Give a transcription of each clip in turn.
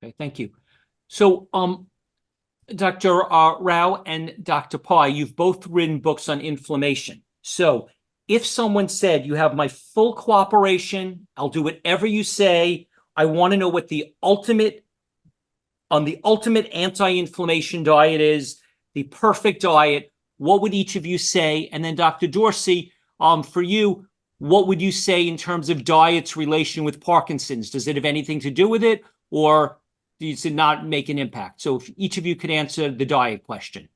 Okay, thank you. So, Dr. Rao and Dr. Pai, you've both written books on inflammation. So if someone said, you have my full cooperation, I'll do whatever you say, I want to know what the ultimate anti-inflammation diet is, the perfect diet, what would each of you say? And then Dr. Dorsey, for you, what would you say in terms of diet's relation with Parkinson's? Does it have anything to do with it, or does it not make an impact? So if each of you could answer the diet question.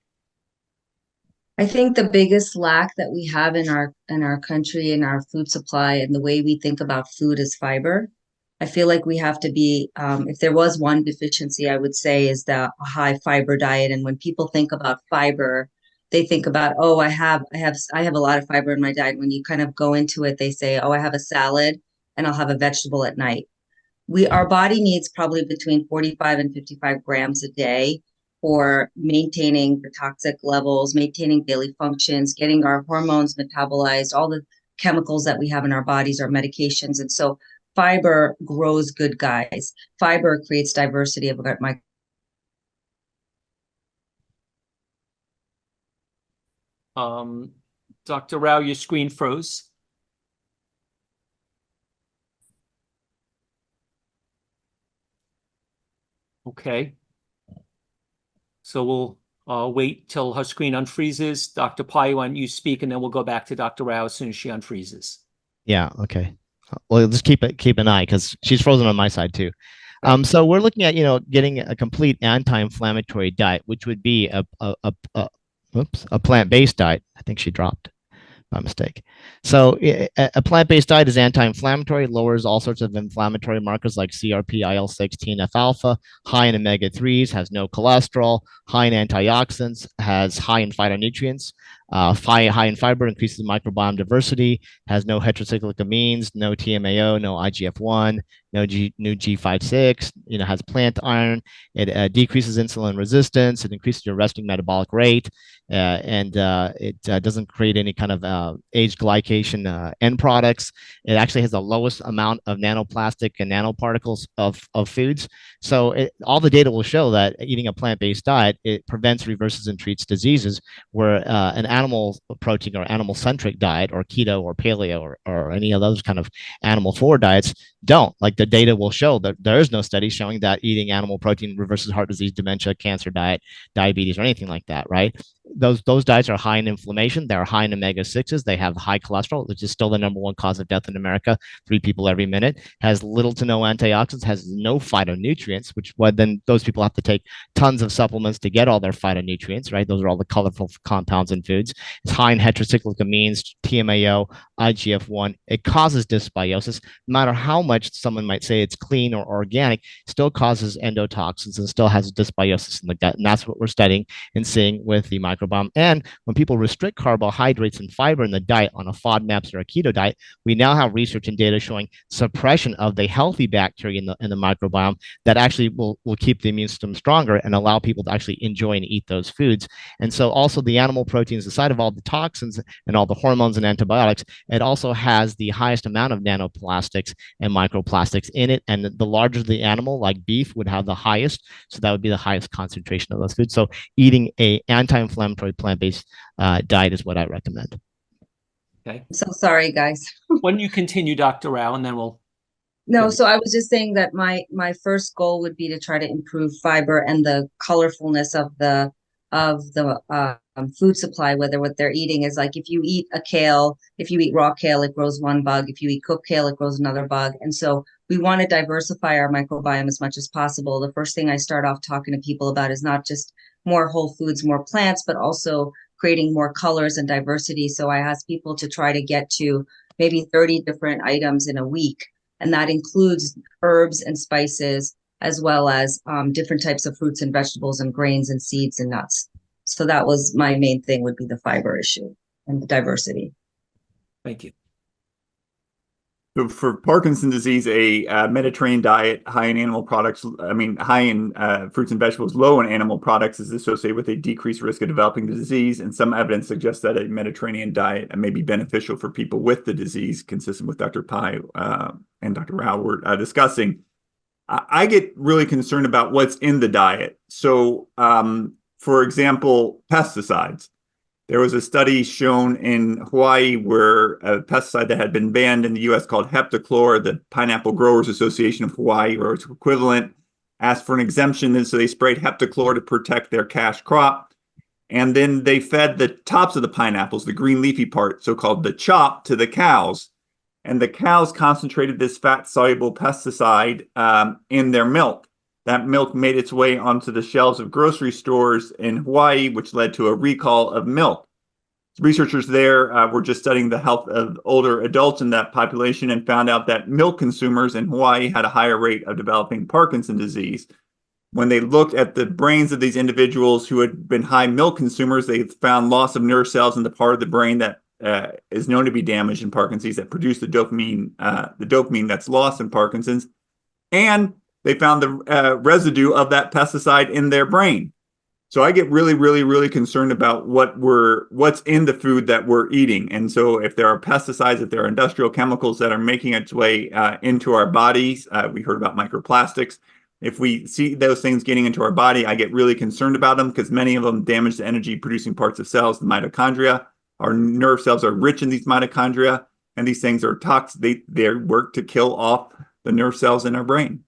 I think the biggest lack that we have in our country, in our food supply, and the way we think about food is fiber. I feel like we have to be, if there was one deficiency, I would say is the high fiber diet. And when people think about fiber, they think about, oh, I have a lot of fiber in my diet. When you kind of go into it, they say, oh, I have a salad and I'll have a vegetable at night. Our body needs probably between 45 and 55 grams a day for maintaining the toxic levels, maintaining daily functions, getting our hormones metabolized, all the chemicals that we have in our bodies, our medications. And so fiber grows good guys. Fiber creates diversity of my. Dr. Rao, your screen froze. Okay. So we'll wait till her screen unfreezes. Dr. Pai, why don't you speak, and then we'll go back to Dr. Rao as soon as she unfreezes. Yeah. Okay. Well, just keep an eye because she's frozen on my side too. Right. So we're looking at getting a complete anti-inflammatory diet, which would be a plant-based diet. I think she dropped by mistake. So a plant-based diet is anti-inflammatory, lowers all sorts of inflammatory markers like CRP, IL-6, TNF-alpha, high in omega-3s, has no cholesterol, high in antioxidants, has high in phytonutrients, high in fiber, increases microbiome diversity, has no heterocyclic amines, no TMAO, no IGF-1, no G5/6, has plant iron. It decreases insulin resistance. It increases your resting metabolic rate, and it doesn't create any kind of aged glycation end products. It actually has the lowest amount of nanoplastic and nanoparticles of foods. So all the data will show that eating a plant-based diet, it prevents, reverses, and treats diseases where an animal protein or animal-centric diet or keto or paleo or any of those kind of animal forward diets don't. Like the data will show that there is no study showing that eating animal protein reverses heart disease, dementia, cancer, diabetes, or anything like that, right? Those diets are high in inflammation. They're high in omega-6s. They have high cholesterol, which is still the number one cause of death in America, 3 people every minute. Has little to no antioxidants, has no phytonutrients, which then those people have to take tons of supplements to get all their phytonutrients, right? Those are all the colorful compounds in foods. It's high in heterocyclic amines, TMAO, IGF-1. It causes dysbiosis. No matter how much someone might say it's clean or organic, still causes endotoxins and still has dysbiosis in the gut. And that's what we're studying and seeing with the microbiome. And when people restrict carbohydrates and fiber in the diet on a FODMAPs or a keto diet, we now have research and data showing suppression of the healthy bacteria in the microbiome that actually will keep the immune system stronger and allow people to actually enjoy and eat those foods. And so also the animal proteins, aside of all the toxins and all the hormones and antibiotics, it also has the highest amount of nanoplastics and microplastics in it. And the larger the animal, like beef, would have the highest. So that would be the highest concentration of those foods. So eating a anti-inflammatory plant-based diet is what I recommend. Okay. I'm so sorry, guys. Why don't you continue, Dr. Rao, and then we'll. No, so I was just saying that my first goal would be to try to improve fiber and the colorfulness of the food supply, whether what they're eating is like if you eat if you eat raw kale, it grows one bug. If you eat cooked kale, it grows another bug. And so we want to diversify our microbiome as much as possible. The first thing I start off talking to people about is not just more whole foods, more plants, but also creating more colors and diversity. So I ask people to try to get to maybe 30 different items in a week. And that includes herbs and spices, as well as different types of fruits and vegetables and grains and seeds and nuts. So that was my main thing, would be the fiber issue and the diversity. Thank you. So for Parkinson's disease, a Mediterranean diet high in animal products, high in fruits and vegetables, low in animal products, is associated with a decreased risk of developing the disease. And some evidence suggests that a Mediterranean diet may be beneficial for people with the disease, consistent with Dr. Pai and Dr. Rao were discussing. I get really concerned about what's in the diet. So, for example, pesticides. There was a study shown in Hawaii where a pesticide that had been banned in the US called heptachlor, the Pineapple Growers Association of Hawaii, or its equivalent, asked for an exemption. And so they sprayed heptachlor to protect their cash crop. And then they fed the tops of the pineapples, the green leafy part, so-called the chop, to the cows. And the cows concentrated this fat-soluble pesticide in their milk. That milk made its way onto the shelves of grocery stores in Hawaii, which led to a recall of milk. Researchers there were just studying the health of older adults in that population and found out that milk consumers in Hawaii had a higher rate of developing Parkinson's disease. When they looked at the brains of these individuals who had been high milk consumers, they found loss of nerve cells in the part of the brain that is known to be damaged in Parkinson's, that produce the dopamine that's lost in Parkinson's. And they found the residue of that pesticide in their brain. So I get really, really, really concerned about what's in the food that we're eating. And so if there are pesticides, if there are industrial chemicals that are making its way into our bodies, we heard about microplastics. If we see those things getting into our body, I get really concerned about them because many of them damage the energy producing parts of cells, the mitochondria. Our nerve cells are rich in these mitochondria, and these things are toxic. They work to kill off the nerve cells in our brain.